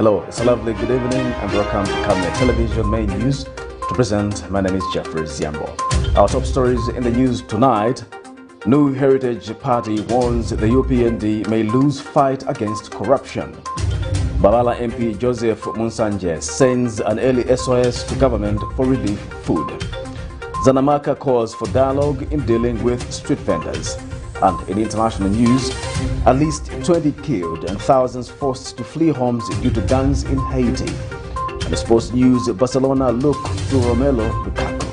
Hello, it's a lovely good evening and welcome to Camnet Television Main News. To present, my name is Jeffrey Ziambo. Our top stories in the news tonight. New Heritage Party warns the UPND may lose fight against corruption. BACELONA MP Joseph MUNSANJE sends an early SOS to government for relief food. ZANAMACA calls for dialogue in dealing with street vendors. And in international news, at least 20 killed and thousands forced to flee homes due to gangs in Haiti. And the sports news, Barcelona look to LUKAKU.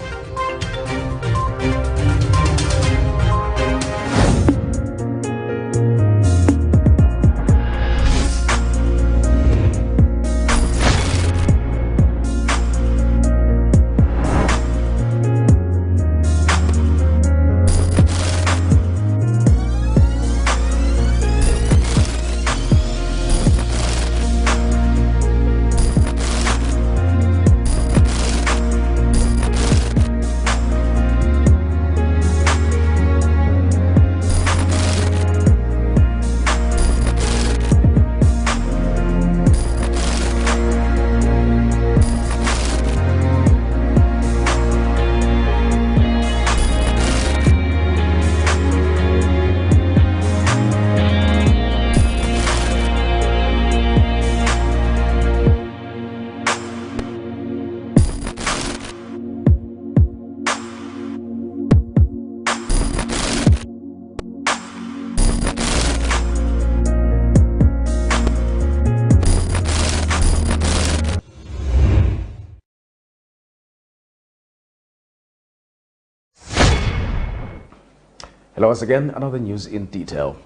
Hello once again, another news in detail.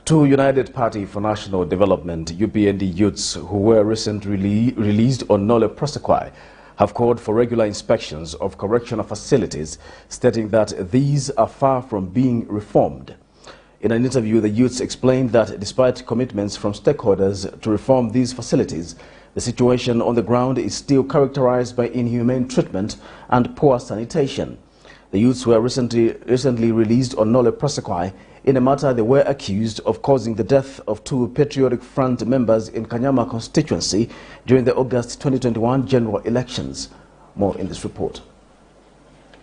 Two United Party for National Development UPND youths who were recently released on nolle prosequi have called for regular inspections of correctional facilities, stating that these are far from being reformed. In an interview, the youths explained that despite commitments from stakeholders to reform these facilities, the situation on the ground is still characterized by inhumane treatment and poor sanitation. The youths were recently released on nolle prosequi in a matter they were accused of causing the death of two Patriotic Front members in Kanyama constituency during the August 2021 general elections. More in this report.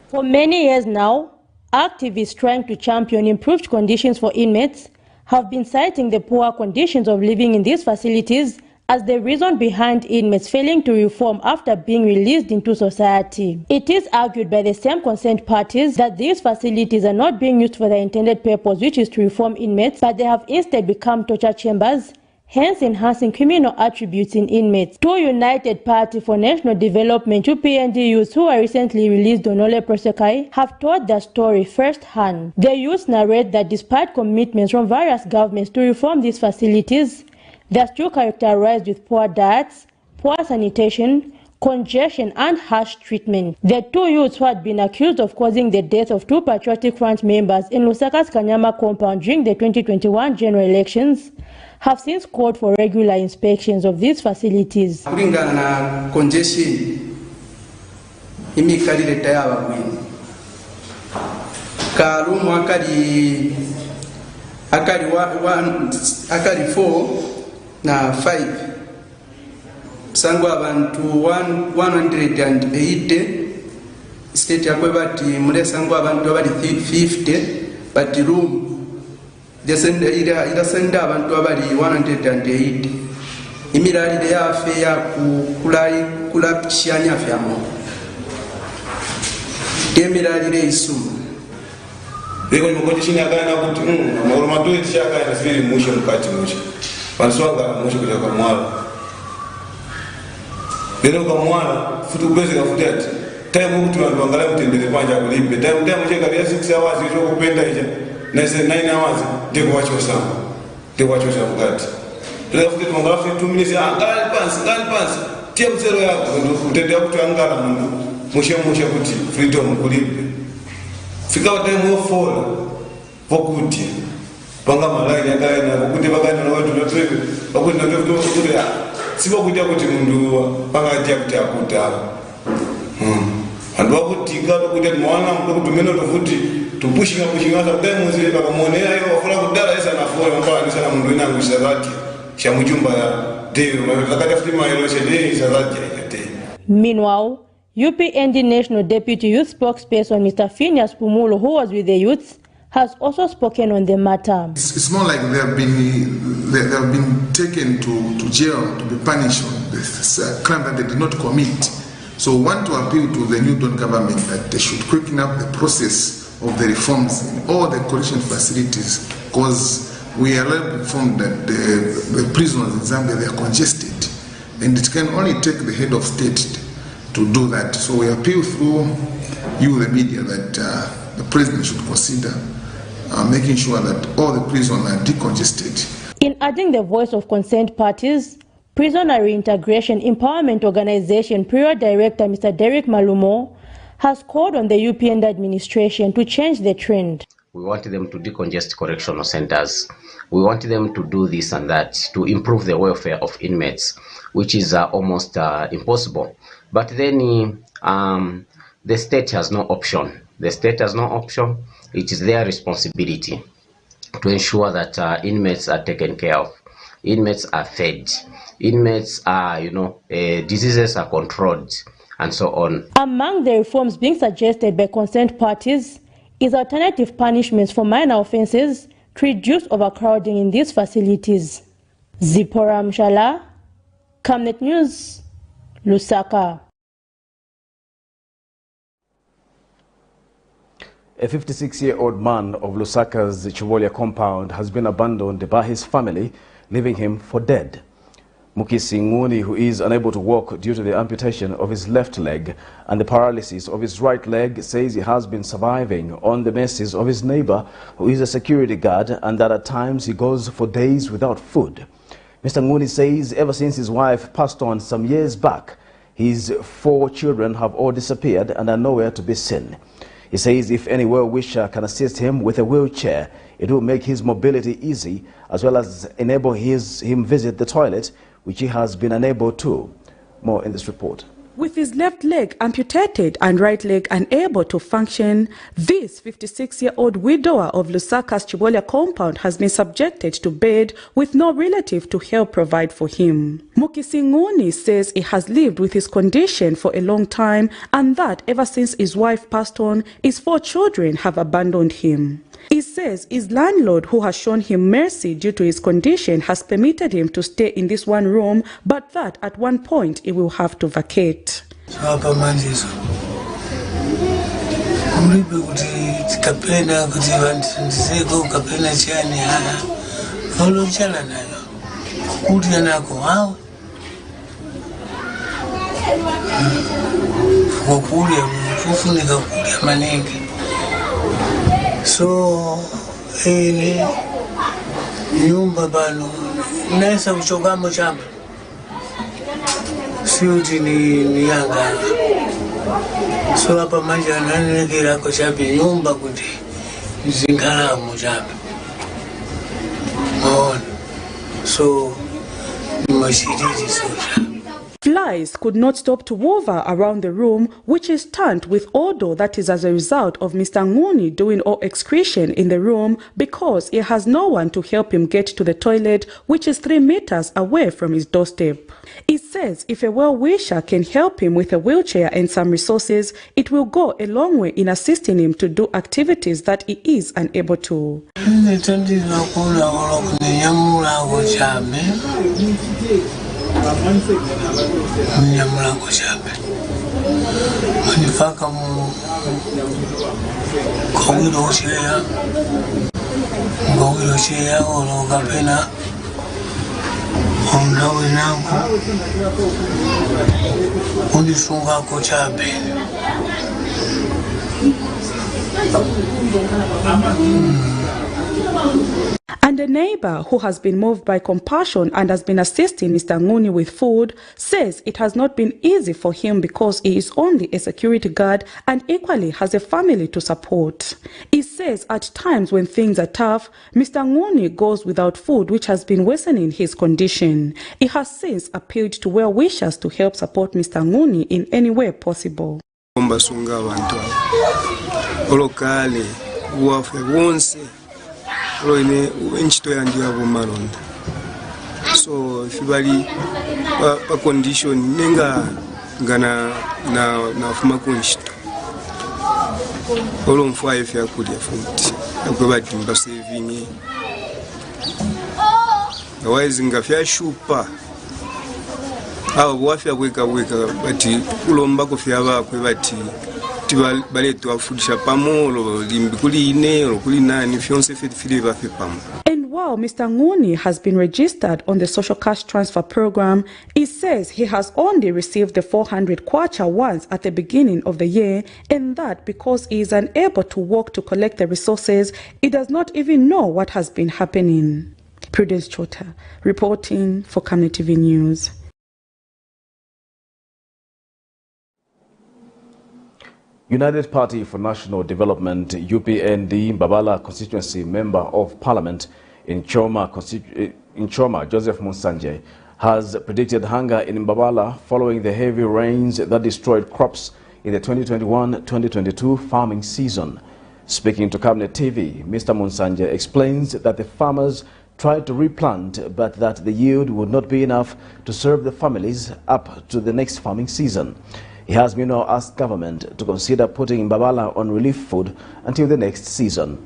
For many years now, activists trying to champion improved conditions for inmates have been citing the poor conditions of living in these facilities as the reason behind inmates failing to reform after being released into society. It is argued by the same concerned parties that these facilities are not being used for their intended purpose, which is to reform inmates, but they have instead become torture chambers, hence enhancing criminal attributes in inmates. Two United Party for National Development UPND youths who were recently released on nolle prosequi have told their story firsthand. The youths narrate that despite commitments from various governments to reform these facilities, they are still characterized with poor diets, poor sanitation, congestion and harsh treatment. The two youths who had been accused of causing the death of two Patriotic Front members in Lusaka's Kanyama compound during the 2021 general elections have since called for regular inspections of these facilities. Kulingana congestion imikalileta y'abagwini kalumu akali 4 na 5 sangwa abantu 180 state yakwe bati mule sangwa abantu abali 50 bati room desende ila senda abantu abali 180 imiralire yafe ya kula kishanya fyamo emiralire isumu beko mukotishini akana kuti maurumatu tishaka nasiri musho mukati musho panswanga musho kuja kwa mwala bero kwa mwala futu bezi ka futati time kuti vanhu vangala mutendere panja kulipe time cheka ya 6 hours icho kupenda ija na 9 hours ndiko wacho sana mukati tula futu mangala 2 minutes ngali pansi tie mzero yako utendea kuti angala mundu musho kuti freedom kulipe fika time wofola pokuti panga malai yakaenda pokuti vakaenda na watu notwepe pokuti notwepe ya sipo kutia kuti mundu panga tia kuti akuta andu akutika pokuti mwana pokuti meno tofuti tupushinga sa time muzile paka muone ayo wafula kudala esa na fola mpaka ni sana mundu ina ngusha zati sha mujumba ya Meanwhile, UPND National Deputy Youth Spokesperson Mr. Phineas Pumulo, who was with the youths, has also spoken on the matter. It's more like they have been taken to jail to be punished on this crime that they did not commit. So we want to appeal to the new Don government that they should quicken up the process of the reforms in all the correction facilities, because we are informed that the prisoners in Zambia, they are congested, and it can only take the head of state to do that. So we appeal through you, the media, that the president should consider making sure that all the prisons are decongested. In adding the voice of concerned parties, Prisoner Reintegration Empowerment Organization Period Director Mr. Derek Malumo has called on the UPND administration to change the trend. We want them to decongest correctional centers. We want them to do this and that to improve the welfare of inmates, which is almost impossible. But then the state has no option. The state has no option. It is their responsibility to ensure that inmates are taken care of, inmates are fed, inmates are, diseases are controlled, and so on. Among the reforms being suggested by concerned parties is alternative punishments for minor offenses to reduce overcrowding in these facilities. Zipporah Mshala, Camnet News, Lusaka. A 56-year-old man of Lusaka's Chivolia compound has been abandoned by his family, leaving him for dead. Mukisi Nguni, who is unable to walk due to the amputation of his left leg and the paralysis of his right leg, says he has been surviving on the mercies of his neighbor, who is a security guard, and that at times he goes for days without food. Mr. Nguni says ever since his wife passed on some years back, his 4 children have all disappeared and are nowhere to be seen. He says if any well-wisher can assist him with a wheelchair, it will make his mobility easy, as well as enable him visit the toilet, which he has been unable to. More in this report. With his left leg amputated and right leg unable to function, this 56-year-old widower of Lusaka's Chivolia compound has been subjected to bed with no relative to help provide for him. Mukisi Nguni says he has lived with his condition for a long time, and that ever since his wife passed on, his 4 children have abandoned him. He says his landlord, who has shown him mercy due to his condition, has permitted him to stay in this one room, but that at one point he will have to vacate. So, nyumba bano nesa kuchogamo chamba siuti ni yanga. So hapa manja nanekera ko chapi nyumba kuti zingalamo chapi. So mashiriti so chapi. Flies could not stop to hover around the room, which is tainted with odor that is as a result of Mr. Nguni doing all excretion in the room because he has no one to help him get to the toilet, which is 3 meters away from his doorstep. He says if a well-wisher can help him with a wheelchair and some resources, it will go a long way in assisting him to do activities that he is unable to. Mnyamlango chape manifaka mu kawiro shea ono kapena ondawe nangu unisunga ko chape. And a neighbor who has been moved by compassion and has been assisting Mr. Nguni with food says it has not been easy for him because he is only a security guard and equally has a family to support. He says at times when things are tough, Mr. Nguni goes without food, which has been worsening his condition. He has since appealed to well-wishers to help support Mr. Nguni in any way possible. so fibali pa condition nenga ngana na fuma kunshito olo mfwa efe akuli afuti akweba timba saving otherwise ngafya shupa abo bwafya kweka bati kulomba kufya bakwe bati tibaletu afudisha pamolo limbi kuli ine olo kuli nani fyonse fili bafe pamo. And while Mr. Nguni has been registered on the social cash transfer program, he says he has only received the 400 kwacha once at the beginning of the year, and that because he is unable to work to collect the resources, he does not even know what has been happening. Prudence Chota, reporting for Camnet TV News. United Party for National Development, UPND, MBABALA constituency member of parliament in Choma, Joseph MUNSANJE, has predicted hunger in MBABALA following the heavy rains that destroyed crops in the 2021-2022 farming season. Speaking to Camnet TV, Mr. MUNSANJE explains that the farmers tried to replant, but that the yield would not be enough to serve the families up to the next farming season. He has meanwhile asked government to consider putting MBABALA on relief food until the next season.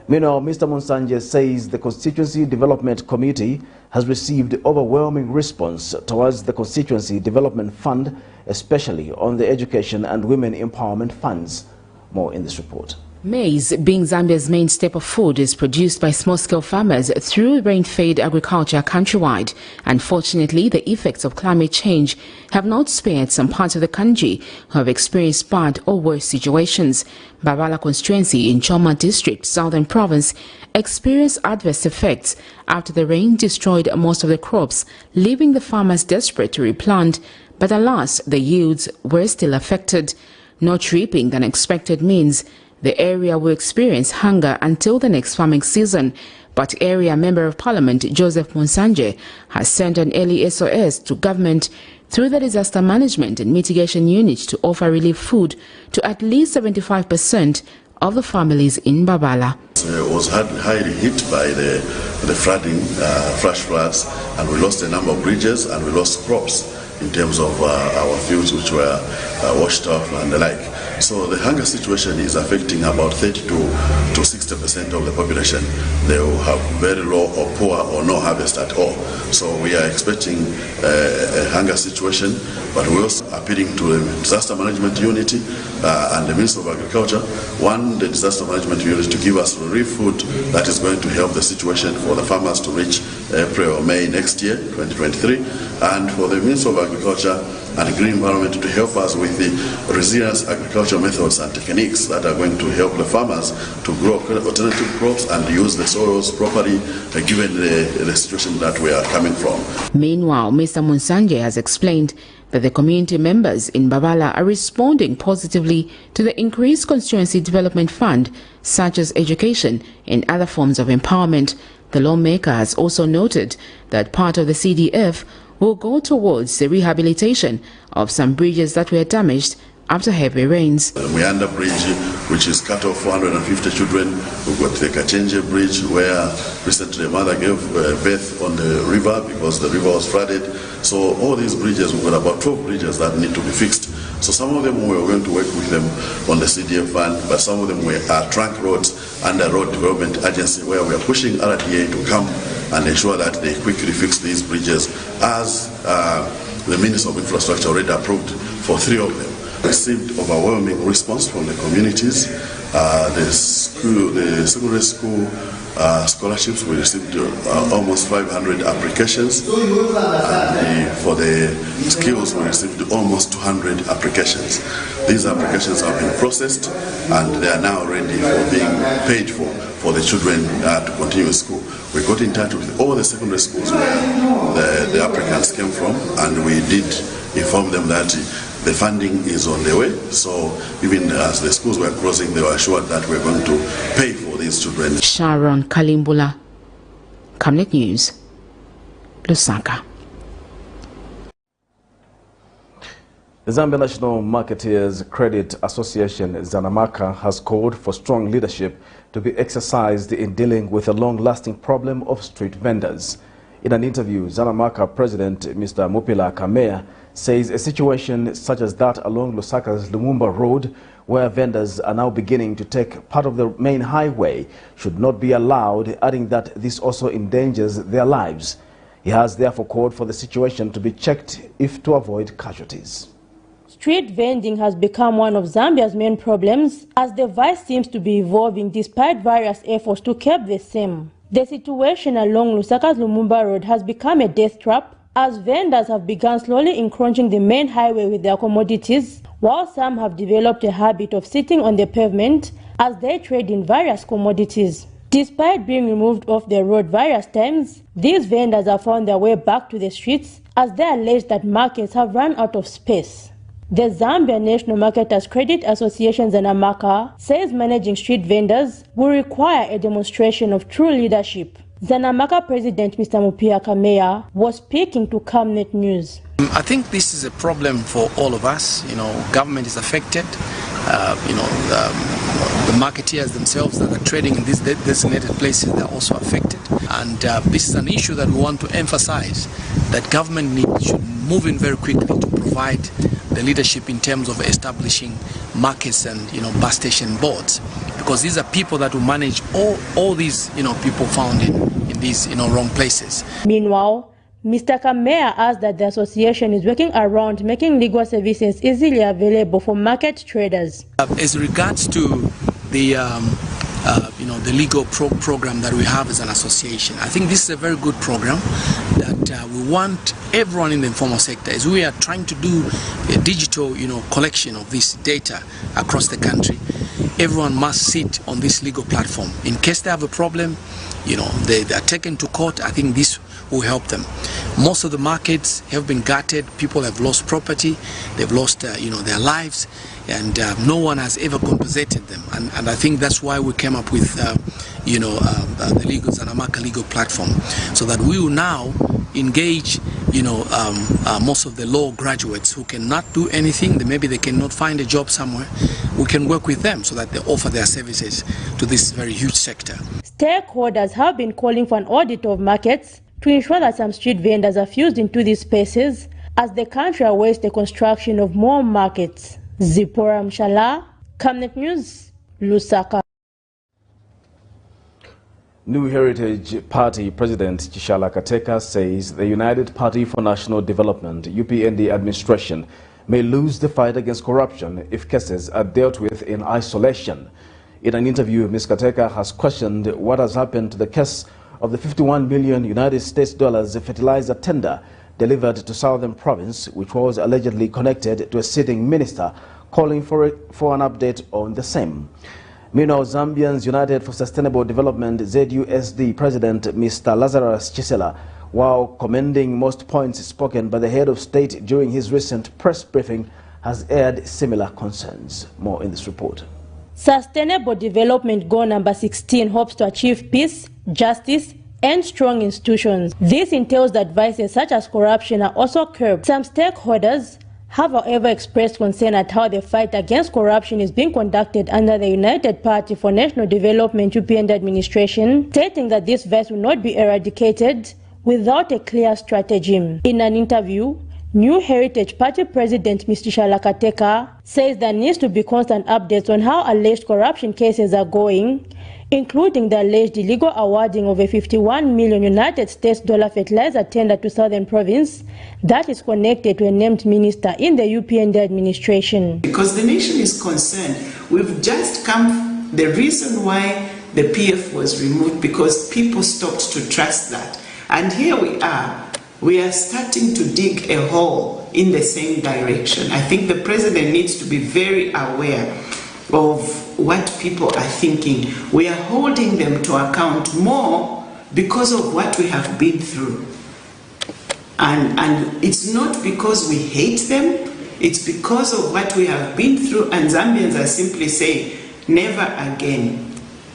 Meanwhile, Mr. MUNSANJE says the Constituency Development Committee has received overwhelming response towards the Constituency Development Fund, especially on the education and women empowerment funds. More in this report. Maize, being Zambia's main staple food, is produced by small-scale farmers through rain-fed agriculture countrywide. Unfortunately, the effects of climate change have not spared some parts of the country who have experienced bad or worse situations. MBABALA constituency in Choma district, Southern Province, experienced adverse effects after the rain destroyed most of the crops, leaving the farmers desperate to replant. But alas, the yields were still affected. Not reaping than expected means the area will experience hunger until the next farming season, but Area Member of Parliament Joseph MUNSANJE has sent an early SOS to government through the Disaster Management and Mitigation Unit to offer relief food to at least 75% of the families in MBABALA. It was highly hit by the flooding, flash floods, and we lost a number of bridges and we lost crops in terms of our fields which were washed off and the like. So the hunger situation is affecting about 30 to 60% of the population. They will have very low or poor or no harvest at all. So we are expecting a hunger situation, but we're also appealing to the Disaster Management Unit and the Minister of Agriculture. One, the Disaster Management Unit to give us relief food that is going to help the situation for the farmers to reach April or May next year, 2023, and for the Minister of Agriculture and Green Environment to help us with the resilience agricultural methods and techniques that are going to help the farmers to grow alternative crops and use the soils properly, given the situation that we are coming from. Meanwhile, Mr. MUNSANJE has explained that the community members in MBABALA are responding positively to the increased constituency development fund, such as education and other forms of empowerment. The lawmaker has also noted that part of the CDF will go towards the rehabilitation of some bridges that were damaged after heavy rains. The Muyanda Bridge, which is cut off 450 children. We've got the Kachenje Bridge, where recently a mother gave birth on the river because the river was flooded. So all these bridges, we've got about 12 bridges that need to be fixed. So some of them we're going to work with them on the CDF fund, but some of them are trunk roads under Road Development Agency, where we are pushing RDA to come and ensure that they quickly fix these bridges, as the Minister of Infrastructure already approved for 3 of them. Received overwhelming response from the communities. The secondary school scholarships, we received almost 500 applications. And for the skills, we received almost 200 applications. These applications have been processed and they are now ready for being paid for the children to continue school. We got in touch with all the secondary schools where the applicants came from, and we did inform them that the funding is on the way. So even as the schools were closing, they were assured that we're going to pay for these children. Sharon Kalimbula, Camnet News, Lusaka. The Zambia National Marketeers Credit Association, ZANAMACA, has called for strong leadership to be exercised in dealing with a long-lasting problem of street vendors. In an interview, ZANAMACA President Mr. Mupila Kamea says a situation such as that along Lusaka's Lumumba Road, where vendors are now beginning to take part of the main highway, should not be allowed, adding that this also endangers their lives. He has therefore called for the situation to be checked if to avoid casualties. Street vending has become one of Zambia's main problems, as the vice seems to be evolving despite various efforts to keep the same. The situation along Lusaka's Lumumba Road has become a death trap, as vendors have begun slowly encroaching the main highway with their commodities, while some have developed a habit of sitting on the pavement as they trade in various commodities. Despite being removed off the road various times, these vendors have found their way back to the streets as they allege that markets have run out of space. The Zambia National Marketers Credit Association ZANAMACA says managing street vendors will require a demonstration of true leadership. ZANAMACA President Mr. Mupila Kamea was speaking to Camnet News. I think this is a problem for all of us. Government is affected. The marketeers themselves that are trading in these designated places, they're also affected. And this is an issue that we want to emphasize, that government should move in very quickly to provide the leadership in terms of establishing markets and bus station boards, because these are people that will manage all these people found in these wrong places. Meanwhile, Mr. Kamea asked that the association is working around making legal services easily available for market traders. As regards to the the legal program that we have as an association, I think this is a very good program that we want everyone in the informal sector, as we are trying to do a digital collection of this data across the country. Everyone must sit on this legal platform. In case they have a problem, they are taken to court. I think this will help them. Most of the markets have been gutted. People have lost property. They've lost their lives, and no one has ever compensated them. And I think that's why we came up with the legal ZANAMACA legal platform, so that we will now engage most of the law graduates who cannot do anything. Maybe they cannot find a job somewhere. We can work with them so that they offer their services to this very huge sector. Stakeholders have been calling for an audit of markets to ensure that some street vendors are fused into these spaces as the country awaits the construction of more markets. Zipporah Mshala, Camnet News, Lusaka. New Heritage Party President Chishala Kateka says the United Party for National Development UPND administration may lose the fight against corruption if cases are dealt with in isolation. In an interview, Ms. Kateka has questioned what has happened to the case of the 51 million United States dollars fertilizer tender delivered to Southern Province, which was allegedly connected to a sitting minister, calling for an update on the same. Meanwhile, Zambians United for Sustainable Development ZUSD President Mr. Lazarus Chisela, while commending most points spoken by the head of state during his recent press briefing, has aired similar concerns. More in this report. Sustainable Development Goal number 16 hopes to achieve peace, justice, and strong institutions. This entails that vices such as corruption are also curbed. Some stakeholders have, however, expressed concern at how the fight against corruption is being conducted under the United Party for National Development UPND administration, stating that this vice will not be eradicated without a clear strategy. In an interview, New Heritage Party President Mr. Chishala Kateka says there needs to be constant updates on how alleged corruption cases are going, including the alleged illegal awarding of a 51 million United States dollar fertilizer tender to Southern Province that is connected to a named minister in the UPND administration. Because the nation is concerned, we've just come, the reason why the PF was removed, because people stopped to trust that. And here we are starting to dig a hole in the same direction. I think the president needs to be very aware of what people are thinking. We are holding them to account more because of what we have been through. And it's not because we hate them, it's because of what we have been through, and Zambians are simply saying, never again.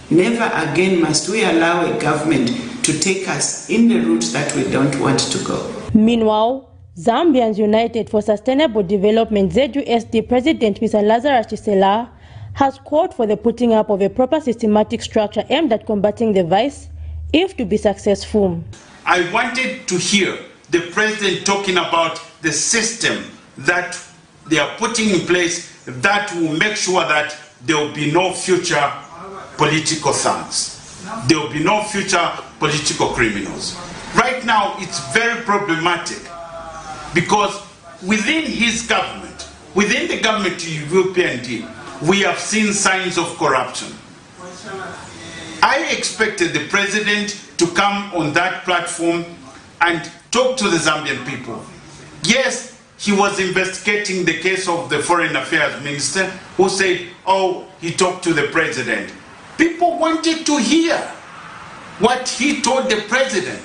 Never again must we allow a government to take us in the route that we don't want to go. Meanwhile, Zambians United for Sustainable Development ZUSD President Mr. Lazarus Chisela has called for the putting up of a proper systematic structure aimed at combating the vice, if to be successful. I wanted to hear the president talking about the system that they are putting in place that will make sure that there will be no future political thugs. There will be no future political criminals. Right now, it's very problematic because within his government, within the government of UPND, we have seen signs of corruption. I expected the president to come on that platform and talk to the Zambian people. Yes, he was investigating the case of the foreign affairs minister who said, oh, he talked to the president. People wanted to hear what he told the president,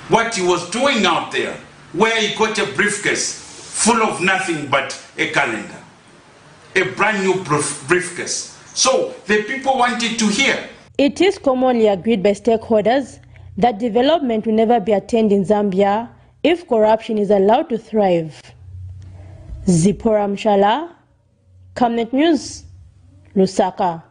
what he was doing out there, where he got a briefcase full of nothing but a calendar, a brand new briefcase. So the people wanted to hear. It is commonly agreed by stakeholders that development will never be attained in Zambia if corruption is allowed to thrive. Zipporah Mshala, Camnet News, Lusaka.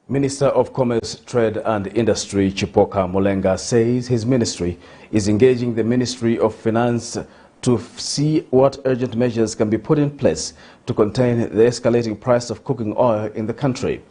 Minister of Commerce, Trade and Industry Chipoka Molenga says his ministry is engaging the Ministry of Finance to see what urgent measures can be put in place to contain the escalating price of cooking oil in the country.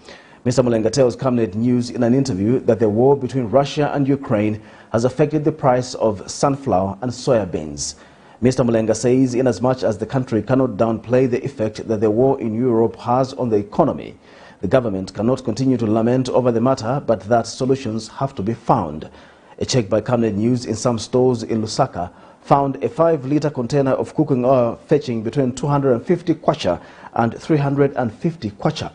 Mr. Molenga tells Camnet News in an interview that the war between Russia and Ukraine has affected the price of sunflower and soya beans. Mr. Molenga says inasmuch as the country cannot downplay the effect that the war in Europe has on the economy, the government cannot continue to lament over the matter, but that solutions have to be found. A check by Camnet News in some stores in Lusaka found a 5-liter container of cooking oil fetching between 250 kwacha and 350 kwacha.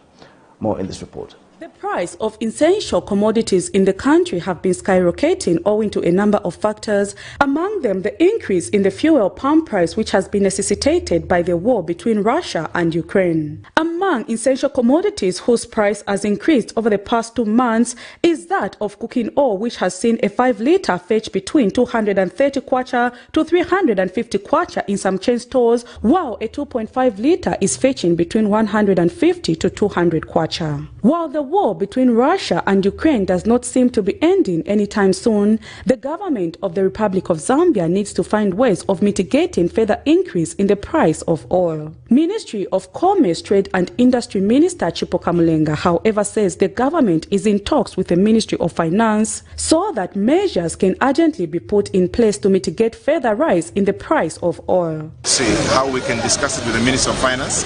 More in this report. The price of essential commodities in the country have been skyrocketing owing to a number of factors, among them the increase in the fuel pump price, which has been necessitated by the war between Russia and Ukraine. Among essential commodities whose price has increased over the past 2 months is that of cooking oil, which has seen a 5-liter fetch between 230 kwacha to 350 kwacha in some chain stores, while a 2.5-liter is fetching between 150 to 200 kwacha. While the war between Russia and Ukraine does not seem to be ending anytime soon, the government of the Republic of Zambia needs to find ways of mitigating further increase in the price of oil. Ministry of Commerce, Trade and Industry Minister Chipoka Molenga, however, says the government is in talks with the Ministry of Finance so that measures can urgently be put in place to mitigate further rise in the price of oil. See how we can discuss it with the Ministry of Finance.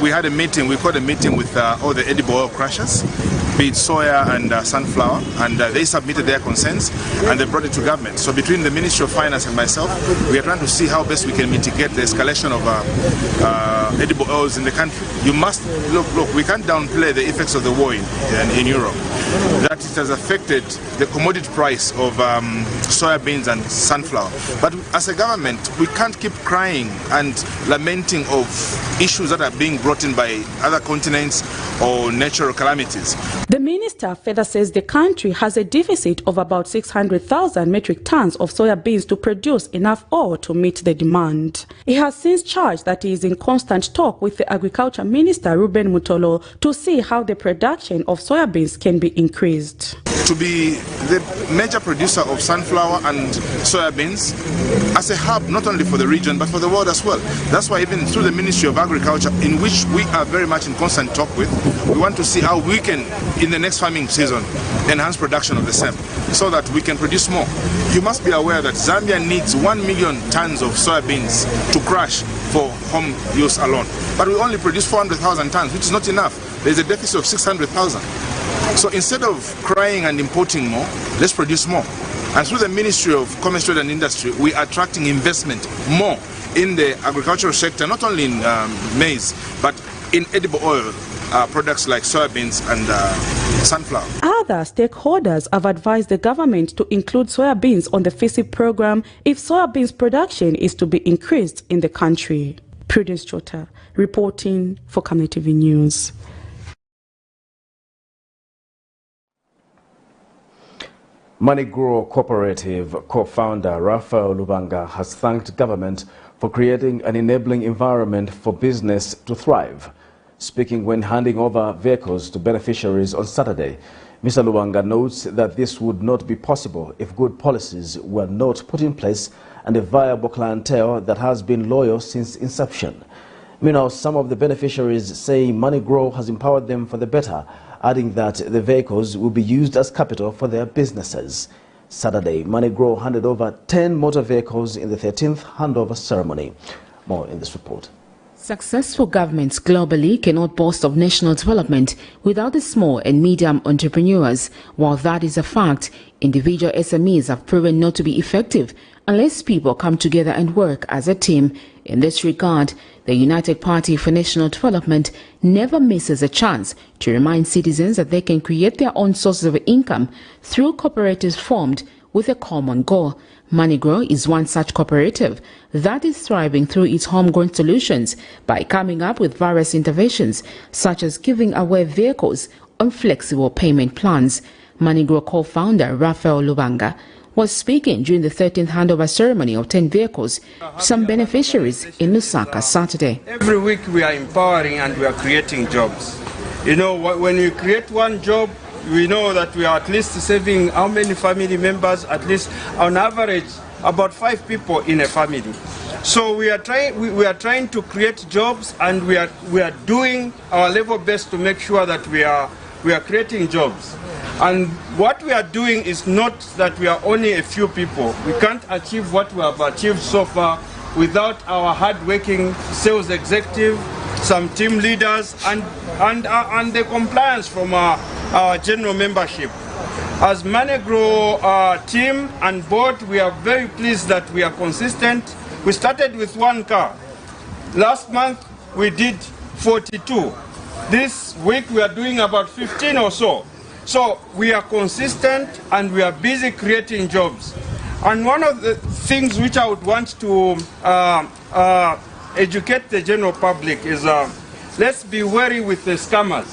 We had a meeting, we called a meeting with all the edible oil crushers, be it soya and sunflower, and they submitted their concerns and they brought it to government. So between the Ministry of Finance and myself, we are trying to see how best we can mitigate the escalation of edible oils in the country. You must look, we can't downplay the effects of the war in Europe. That it has affected the commodity price of soybeans and sunflower. But as a government, we can't keep crying and lamenting of issues that are being brought in by other continents or natural calamities. The minister further says the country has a deficit of about 600,000 metric tons of soya beans to produce enough oil to meet the demand. He has since charged that he is in constant talk with the Agriculture Minister Ruben Mutolo to see how the production of soya beans can be increased. To be the major producer of sunflower and soybeans as a hub not only for the region but for the world as well. That's why even through the Ministry of Agriculture, in which we are very much in constant talk with, we want to see how we can, in the next farming season, enhance production of the same so that we can produce more. You must be aware that Zambia needs 1 million tons of soybeans to crush for home use alone. But we only produce 400,000 tons, which is not enough. There's a deficit of 600,000. So instead of crying and importing more, let's produce more. And through the Ministry of Commerce, Trade and Industry, we are attracting investment more in the agricultural sector, not only in maize, but in edible oil products like soybeans and sunflower. Other stakeholders have advised the government to include soybeans on the FISI program if soybeans production is to be increased in the country. Prudence Chota, reporting for Camnet TV News. Manigro Cooperative co-founder Raphael Lubanga has thanked government for creating an enabling environment for business to thrive. Speaking when handing over vehicles to beneficiaries on Saturday, Mr. Lubanga notes that this would not be possible if good policies were not put in place and a viable clientele that has been loyal since inception. Meanwhile, some of the beneficiaries say MoneyGrow has empowered them for the better, adding that the vehicles will be used as capital for their businesses. Saturday, MoneyGrow handed over 10 motor vehicles in the 13th handover ceremony. More in this report. Successful governments globally cannot boast of national development without the small and medium entrepreneurs. While that is a fact, individual SMEs have proven not to be effective unless people come together and work as a team. In this regard, the United Party for National Development never misses a chance to remind citizens that they can create their own sources of income through cooperatives formed with a common goal. MoneyGrow is one such cooperative that is thriving through its homegrown solutions by coming up with various interventions, such as giving away vehicles on flexible payment plans. MoneyGrow co-founder Raphael Lubanga was speaking during the 13th handover ceremony of 10 vehicles to some beneficiaries in Lusaka Saturday. Every week we are empowering and we are creating jobs. You know, when you create one job, we know that we are at least saving how many family members? At least on average about 5 people in a family. So we are trying to create jobs, and we are doing our level best to make sure that we are creating jobs. And what we are doing is not that we are only a few people. We can't achieve what we have achieved so far without our hard-working sales executive, some team leaders, and the compliance from our general membership. As MoneyGrow team and board, we are very pleased that we are consistent. We started with 1 car. Last month we did 42. This week we are doing about 15 or so. So we are consistent and we are busy creating jobs. And one of the things which I would want to educate the general public is let's be wary with the scammers,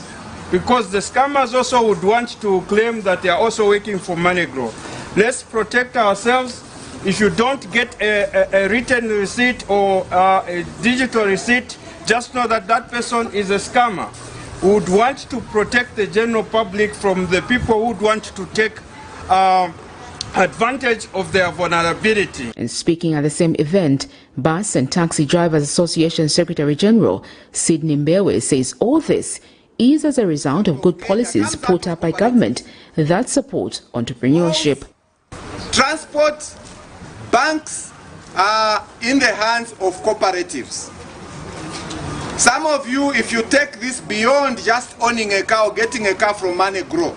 because the scammers also would want to claim that they are also working for MoneyGrow. Let's protect ourselves. If you don't get a written receipt or a digital receipt, just know that that person is a scammer. We would want to protect the general public from the people who would want to take advantage of their vulnerability. And speaking at the same event, Bus and Taxi Drivers Association Secretary General Sidney Mbewe says all this is as a result of good policies put up by government that support entrepreneurship. Transport, banks are in the hands of cooperatives. Some of you, if you take this beyond just owning a car or getting a car from MoneyGrow,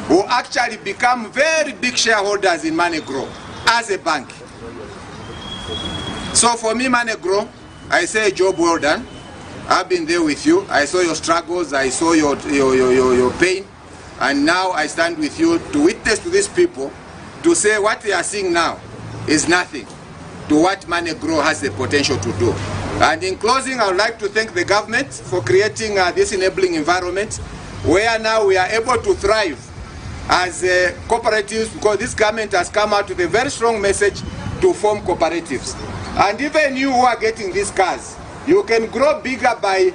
will actually become very big shareholders in MoneyGrow as a bank. So for me, MoneyGrow, I say job well done. I've been there with you. I saw your struggles, I saw your pain, and now I stand with you to witness to these people, to say what they are seeing now is nothing to what MoneyGrow has the potential to do. And in closing, I would like to thank the government for creating this enabling environment where now we are able to thrive as cooperatives, because this government has come out with a very strong message to form cooperatives. And even you who are getting these cars, you can grow bigger by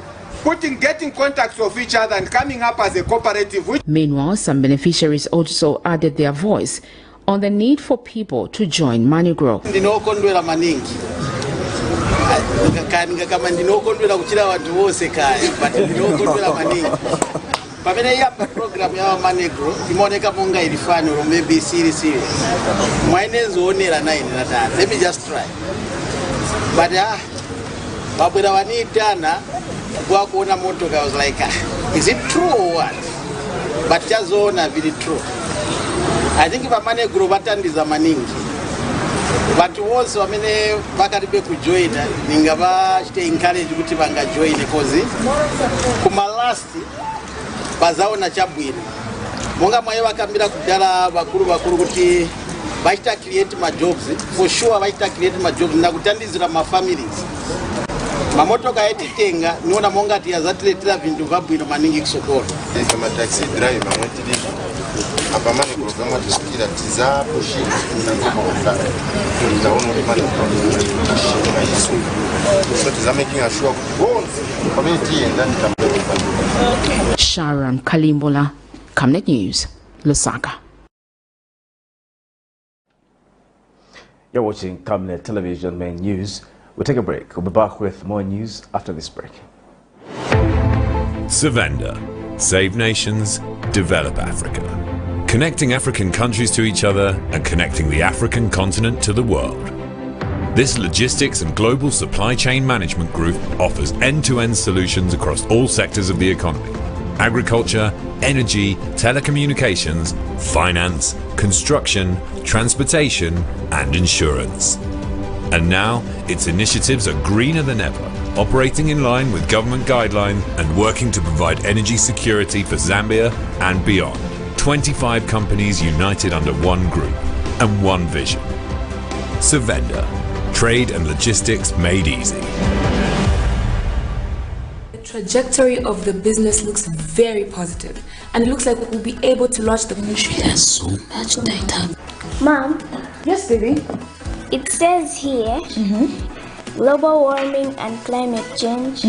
getting contacts of each other and coming up as a cooperative. Meanwhile, some beneficiaries also added their voice on the need for people to join MoneyGrow. Ndinokondwera maningi. Kama ndinokondwera kuchira watu wose kaya, but ndinokondwera maningi. Pamene yapa program ya MoneyGrow imoneka monga ilifani or maybe serious. Mwainenzo onera 9 na 10. Let me just try. But babwera wanitana kwa kuona motoka, I was like, is it true or what? But chazona very true. I think if MoneyGrow batandiza maningi, vatu vose vamene vakaribe kujoina ningava chite encourage kuti vangajoine, because kumalasti vazaona chabwino. Monga mwaye vakambira kudala vakuru kuti vachita create majobs, for sure vachita create majobs nakutandizira mafamilies. Mamotoka etitenga niona monga tiyazatiletera vintu vabwino maningi kusokolo. Kama taxi driver mwetili apa MoneyGrow kama tusikira tizapo shida tunazokufa tunaona kama shida hizo, so tizamaking sure kuti bonzi community and then Sharon Kalimbola, Camnet News. Lusaka. You're watching Camnet Television Main News. We'll take a break. We'll be back with more news after this break. Savenda. Save nations, develop Africa. Connecting African countries to each other and connecting the African continent to the world. This logistics and global supply chain management group offers end-to-end solutions across all sectors of the economy: agriculture, energy, telecommunications, finance, construction, transportation, and insurance. And now, its initiatives are greener than ever, operating in line with government guidelines and working to provide energy security for Zambia and beyond. 25 companies united under one group and one vision. Savenda. Trade and logistics made easy. The trajectory of the business looks very positive, and it looks like we'll be able to launch the ministry. There's so much data. Mom? Yes, baby? It says here, global warming and climate change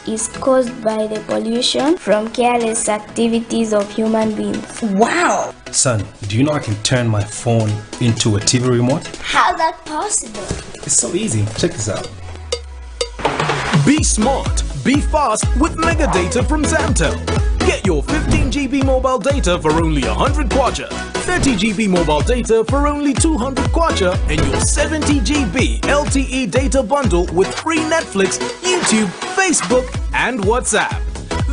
is caused by the pollution from careless activities of human beings. Wow! Son, do you know I can turn my phone into a TV remote? How's that possible? It's so easy. Check this out. Be smart, be fast with mega data from Zamtel. Get your 15 GB mobile data for only 100 kwacha, 30 GB mobile data for only 200 kwacha, and your 70 GB LTE data bundle with free Netflix, YouTube, Facebook, and WhatsApp.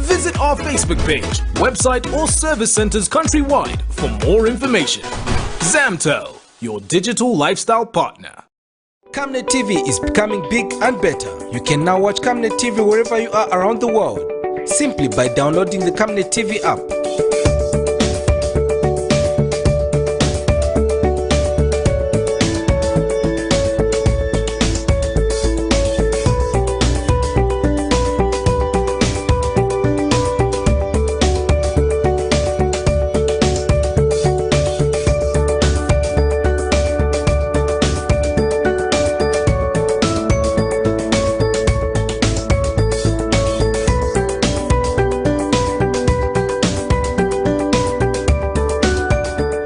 Visit our Facebook page, website, or service centers countrywide for more information. Zamtel, your digital lifestyle partner. Camnet TV is becoming big and better. You can now watch Camnet TV wherever you are around the world, simply by downloading the Camnet TV app.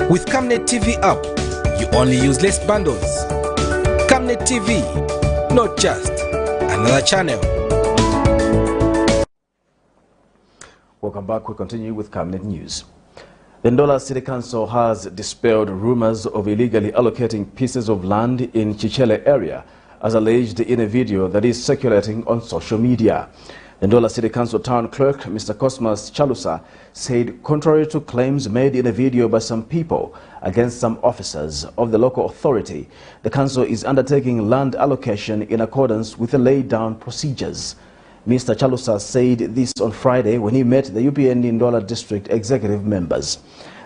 With Camnet TV app, you only use less bundles. Camnet TV, not just another channel. Welcome back. We continue with Camnet News. The Ndola City Council has dispelled rumors of illegally allocating pieces of land in Chichele area, as alleged in a video that is circulating on social media. The Ndola City Council Town Clerk, Mr. Cosmas Chalusa, said contrary to claims made in a video by some people against some officers of the local authority, the council is undertaking land allocation in accordance with the laid-down procedures. Mr. Chalusa said this on Friday when he met the UPND Ndola District Executive members.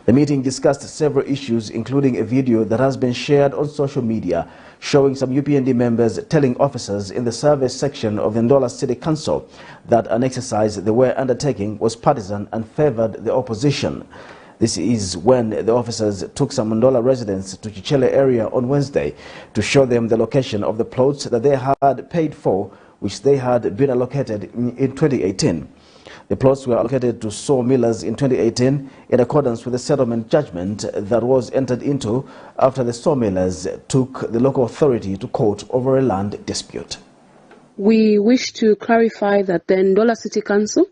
The meeting discussed several issues, including a video that has been shared on social media showing some UPND members telling officers in the service section of the Ndola City Council that an exercise they were undertaking was partisan and favored the opposition. This is when the officers took some Ndola residents to Chichele area on Wednesday to show them the location of the plots that they had paid for, which they had been allocated in 2018. The plots were allocated to sawmillers in 2018 in accordance with the settlement judgment that was entered into after the sawmillers took the local authority to court over a land dispute. We wish to clarify that the Ndola City Council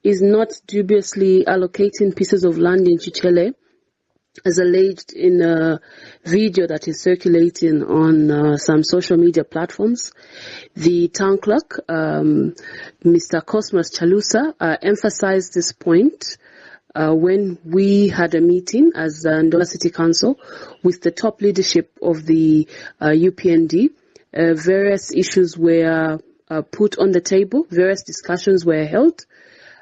is not dubiously allocating pieces of land in Chichele, as alleged in a video that is circulating on some social media platforms. The town clerk, Mr. Cosmas Chalusa, emphasized this point when we had a meeting as the Ndola City Council with the top leadership of the UPND. Various issues were put on the table, various discussions were held.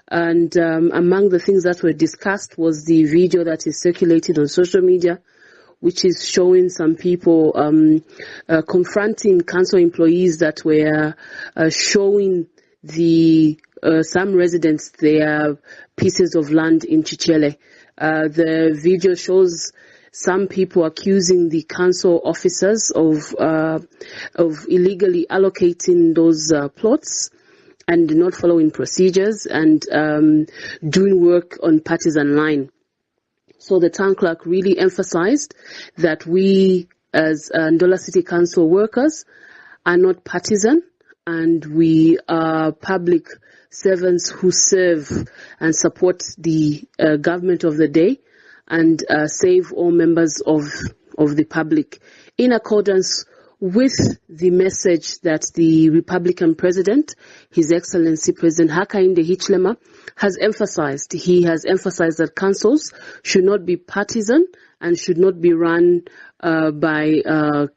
And among the things that were discussed was the video that is circulated on social media, which is showing some people confronting council employees that were showing the some residents their pieces of land in Chichele. The video shows some people accusing the council officers of illegally allocating those plots and not following procedures and doing work on partisan line. So the town clerk really emphasized that we as Ndola City Council workers are not partisan, and we are public servants who serve and support the government of the day and save all members of the public in accordance with the message that the Republican President, His Excellency President Hakainde Hichilema, has emphasized. He has emphasized that councils should not be partisan and should not be run by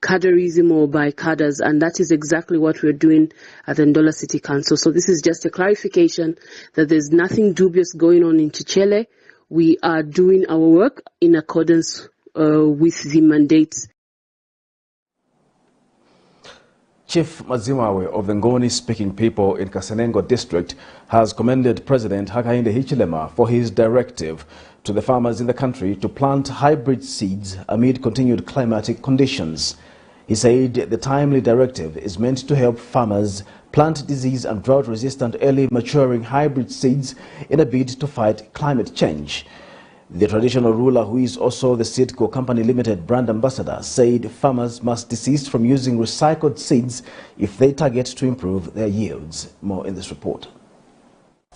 cadreism or by cadres, and that is exactly what we're doing at the Ndola City Council. So this is just a clarification that there's nothing dubious going on in Chichele. We are doing our work in accordance with the mandates. Chief Mazimawe of the Ngoni-speaking people in Kasenengo district has commended President Hakainde Hichilema for his directive to the farmers in the country to plant hybrid seeds amid continued climatic conditions. He said the timely directive is meant to help farmers plant disease and drought-resistant early maturing hybrid seeds in a bid to fight climate change. The traditional ruler, who is also the Seedco Company Limited brand ambassador, said farmers must desist from using recycled seeds if they target to improve their yields. More in this report.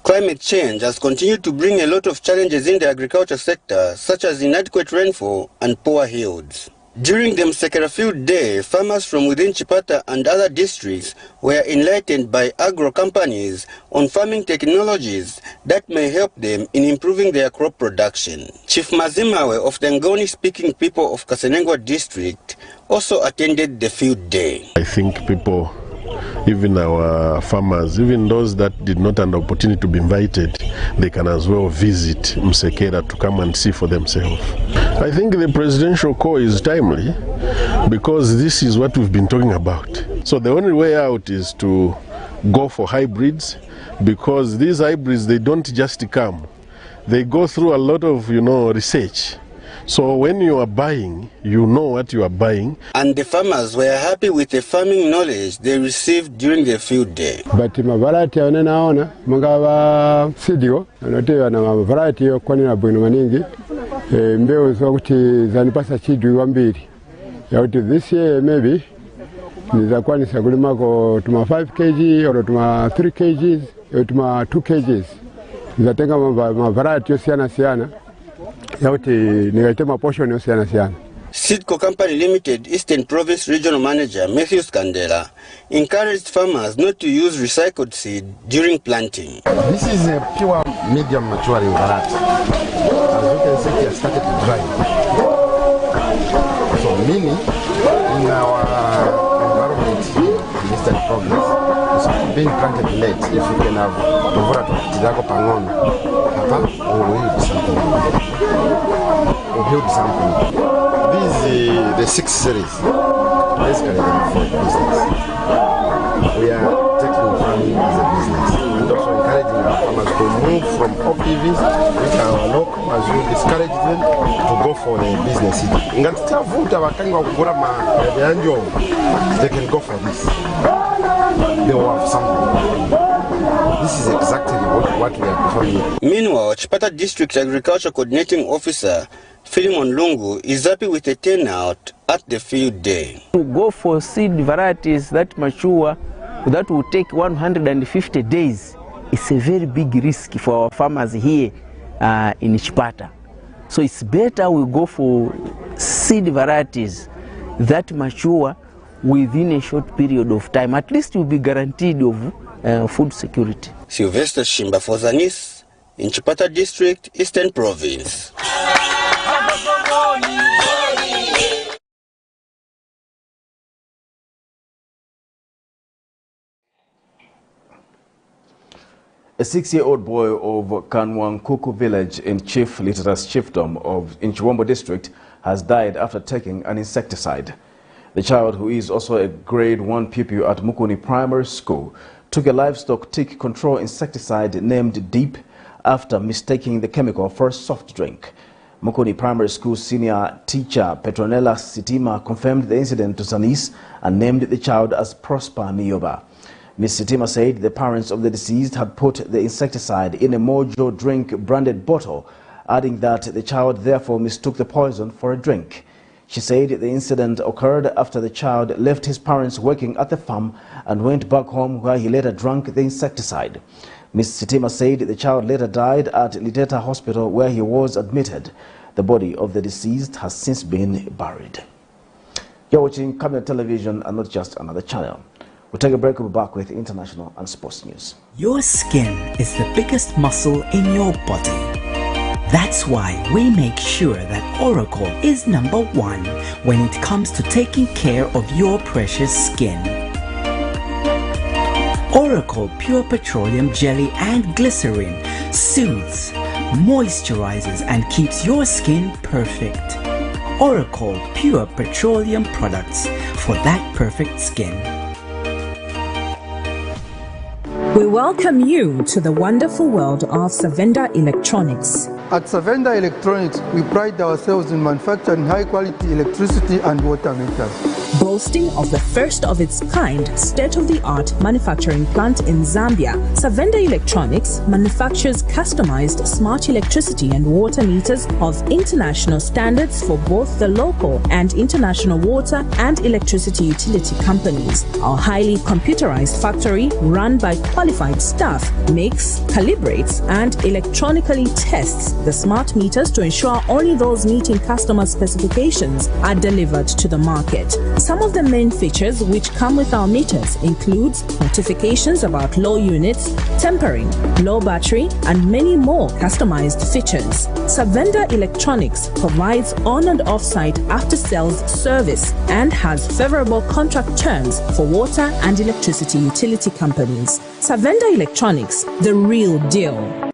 Climate change has continued to bring a lot of challenges in the agriculture sector, such as inadequate rainfall and poor yields. During the Msekera Field Day, farmers from within Chipata and other districts were enlightened by agro companies on farming technologies that may help them in improving their crop production. Chief Mazimawe of the Ngoni-speaking people of Kasenengo district also attended the field day. I think people, even our farmers, even those that did not have an opportunity to be invited, they can as well visit Msekera to come and see for themselves. I think the presidential call is timely because this is what we've been talking about. So the only way out is to go for hybrids, because these hybrids, they don't just come. They go through a lot of, research. So when you are buying, you know what you are buying. And the farmers were happy with the farming knowledge they received during the field day. But variety naona mungava sidio anotewa na variety yokwani na bwino maningi mbeo zokuti zanipasa chidu wambiri yauti this year maybe nizakuwa nisakulimako tuma 5 kg or tuma 3 kgs or tuma 2 kgs nizatenga variety yosiana yauti nigaitema portion yosiana. Seedco Company Limited Eastern Province Regional Manager Matthew Scandella encouraged farmers not to use recycled seed during planting. This is a pure medium maturing variety. As you can see, it has started to dry. So meaning in our environment in Eastern Province, it's being planted late. If you can have Tizako Pangon, or build something. This is the 6th series, basically for business. We are taking farming as a business and also encouraging our farmers to move from OPVs, which are local, as we discourage them to go for the business. They can go for this. They will have something. This is exactly what we are performing. Meanwhile, Chipata District Agriculture Coordinating Officer Philemon Lungu is happy with the turnout at the field day. To go for seed varieties that mature, that will take 150 days, it's a very big risk for our farmers here in Chipata. So it's better we go for seed varieties that mature within a short period of time. At least we'll be guaranteed of food security. Sylvester Shimba for Zanis in Chipata District, Eastern Province. A 6-year-old boy of Kanwankuku village in Chief Litera's chiefdom in Chiwambo district has died after taking an insecticide. The child, who is also a grade 1 pupil at Mukuni Primary School, took a livestock tick control insecticide named Deep after mistaking the chemical for a soft drink. Mukuni Primary School senior teacher Petronella Sitima confirmed the incident to Zanis and named the child as Prosper Miyoba. Ms. Sitima said the parents of the deceased had put the insecticide in a Mojo drink branded bottle adding that the child therefore mistook the poison for a drink. She said the incident occurred after the child left his parents working at the farm and went back home, where he later drank the insecticide. Ms. Sitima said the child later died at Liteta Hospital, where he was admitted. The body of the deceased has since been buried. You're watching Camnet Television and not just another channel. We'll take a break. We'll be back with international and sports news. Your skin is the biggest muscle in your body. That's why we make sure that Oracle is #1 when it comes to taking care of your precious skin. Oracle Pure Petroleum Jelly and Glycerin soothes, moisturizes and keeps your skin perfect. Oracle Pure Petroleum products for that perfect skin. We welcome you to the wonderful world of Savenda Electronics. At Savenda Electronics, we pride ourselves in manufacturing high-quality electricity and water meters. Boasting of the first of its kind state-of-the-art manufacturing plant in Zambia, Savenda Electronics manufactures customized smart electricity and water meters of international standards for both the local and international water and electricity utility companies. Our highly computerized factory, run by qualified staff, makes, calibrates, and electronically tests the smart meters to ensure only those meeting customer specifications are delivered to the market. Some of the main features which come with our meters includes notifications about low units, tempering, low battery, and many more customized features. Savenda Electronics provides on and off-site after-sales service and has favorable contract terms for water and electricity utility companies. Savenda Electronics, the real deal.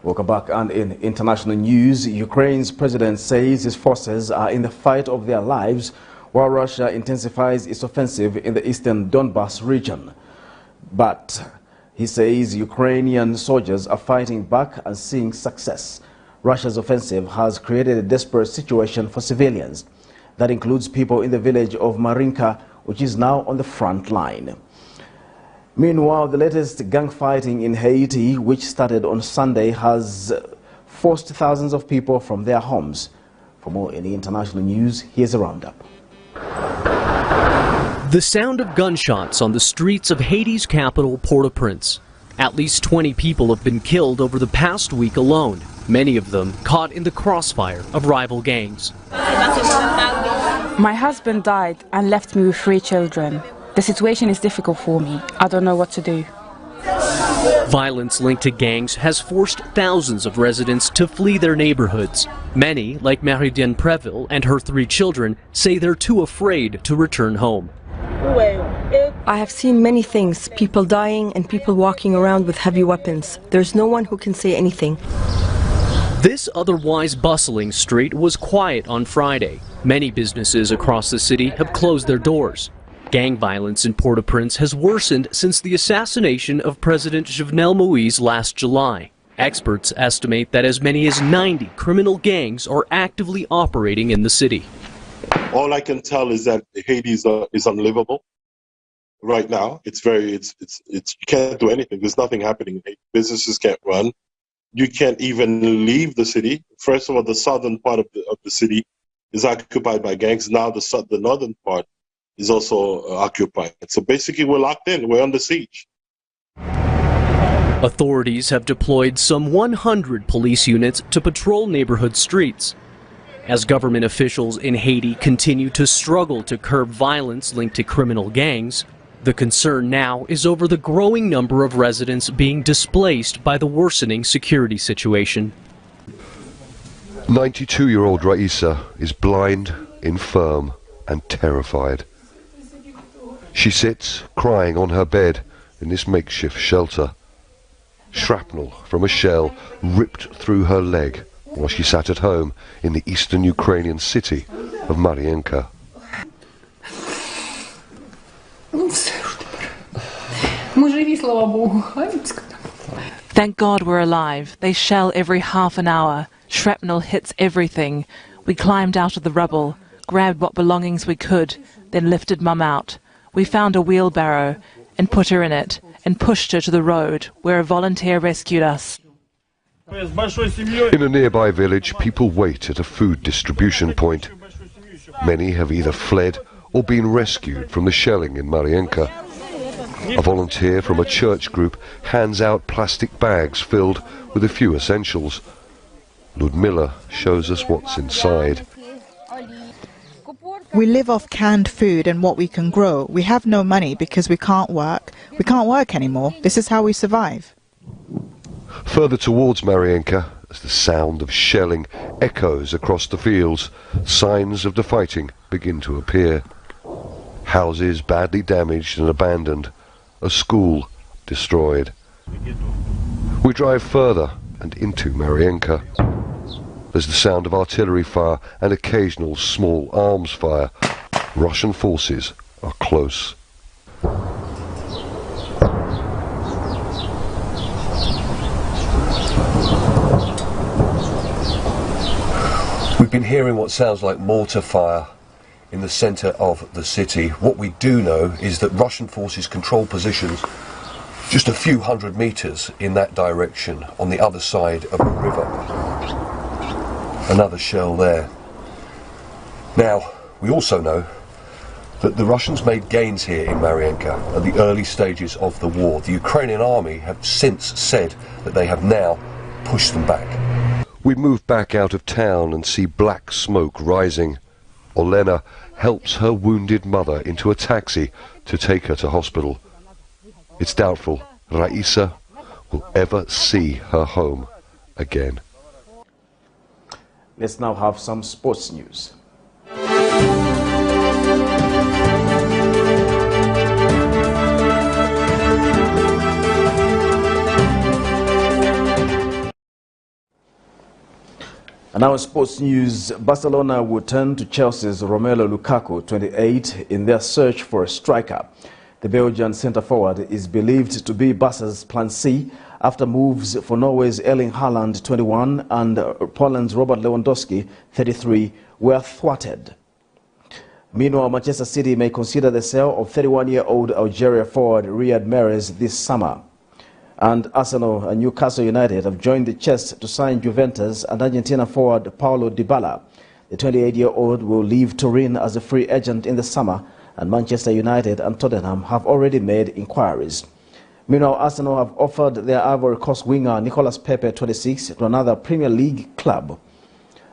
Welcome back. And in international news, Ukraine's president says his forces are in the fight of their lives while Russia intensifies its offensive in the eastern Donbas region. But he says Ukrainian soldiers are fighting back and seeing success. Russia's offensive has created a desperate situation for civilians. That includes people in the village of Marinka, which is now on the front line. Meanwhile, the latest gunfighting in Haiti, which started on Sunday, has forced thousands of people from their homes. For more in the international news, here's a roundup. The sound of gunshots on the streets of Haiti's capital, Port-au-Prince. At least 20 people have been killed over the past week alone, many of them caught in the crossfire of rival gangs. My husband died and left me with 3 children. The situation is difficult for me. I don't know what to do. Violence linked to gangs has forced thousands of residents to flee their neighborhoods. Many, like Marie-Diane Preville and her 3 children, say they're too afraid to return home. I have seen many things, people dying and people walking around with heavy weapons. There's no one who can say anything. This otherwise bustling street was quiet on Friday. Many businesses across the city have closed their doors. Gang violence in Port-au-Prince has worsened since the assassination of President Jovenel Moïse last July. Experts estimate that as many as 90 criminal gangs are actively operating in the city. All I can tell is that Haiti is unlivable right now. You can't do anything. There's nothing happening. Businesses can't run. you can't even leave the city. First of all, the southern part of the city is occupied by gangs. Now the northern part is also occupied. So basically, we're locked in. We're under siege. Authorities have deployed some 100 police units to patrol neighborhood streets. As government officials in Haiti continue to struggle to curb violence linked to criminal gangs, the concern now is over the growing number of residents being displaced by the worsening security situation. 92-year-old Raisa is blind, infirm, and terrified. She sits crying on her bed in this makeshift shelter. Shrapnel from a shell ripped through her leg while she sat at home in the eastern Ukrainian city of Marienka. Thank God we're alive. They shell every half an hour. Shrapnel hits everything. We climbed out of the rubble, grabbed what belongings we could, then lifted Mum out. We found a wheelbarrow and put her in it and pushed her to the road where a volunteer rescued us. In a nearby village, people wait at a food distribution point. Many have either fled or been rescued from the shelling in Marienka. A volunteer from a church group hands out plastic bags filled with a few essentials. Ludmila shows us what's inside. We live off canned food and what we can grow. We have no money because we can't work. We can't work anymore. This is how we survive. Further towards Marienka, as the sound of shelling echoes across the fields, signs of the fighting begin to appear. Houses badly damaged and abandoned, a school destroyed. We drive further and into Marienka. There's the sound of artillery fire and occasional small arms fire. Russian forces are close. We've been hearing what sounds like mortar fire in the centre of the city. What we do know is that Russian forces control positions just a few hundred metres in that direction, on the other side of the river. Another shell there. Now, we also know that the Russians made gains here in Marienka at the early stages of the war. The Ukrainian army have since said that they have now pushed them back. We move back out of town and see black smoke rising. Olena helps her wounded mother into a taxi to take her to hospital. It's doubtful Raisa will ever see her home again. Let's now have some sports news. And now in sports news, Barcelona will turn to Chelsea's Romelu Lukaku, 28, in their search for a striker. The Belgian centre-forward is believed to be Barca's plan C after moves for Norway's Erling Haaland, 21, and Poland's Robert Lewandowski, 33, were thwarted. Meanwhile, Manchester City may consider the sale of 31-year-old Algeria forward Riyad Mahrez this summer. And Arsenal and Newcastle United have joined the chest to sign Juventus and Argentina forward Paulo Dybala. The 28-year-old will leave Turin as a free agent in the summer, and Manchester United and Tottenham have already made inquiries. Meanwhile, Arsenal have offered their Ivory Coast winger Nicolas Pepe, 26, to another Premier League club.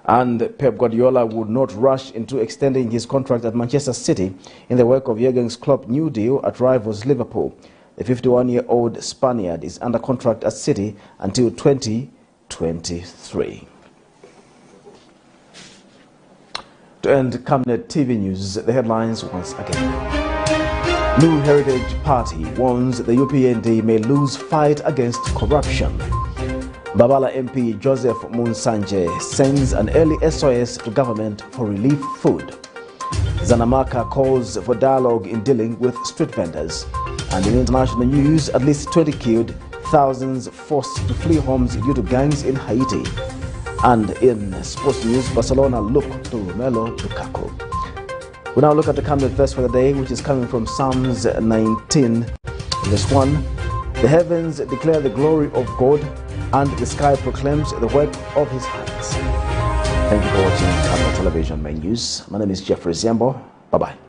And Pep Guardiola would not rush into extending his contract at Manchester City in the wake of Jurgen Klopp's new deal at rivals Liverpool. The 51-year-old Spaniard is under contract at City until 2023. To end Camnet TV News, the headlines once again. New Heritage Party warns the UPND may lose fight against corruption. MBABALA MP Joseph MUNSANJE sends an early SOS to government for relief food. ZANAMACA calls for dialogue in dealing with street vendors. And in international news, at least 20 killed, thousands forced to flee homes due to gangs in Haiti. And in sports news, Barcelona look to Romelu Lukaku. We now look at the Camnet verse for the day, which is coming from Psalms 19, verse 1. The heavens declare the glory of God, and the sky proclaims the work of his hands. Thank you for watching Camnet Television Main News. My name is Jeffrey Ziambo. Bye-bye.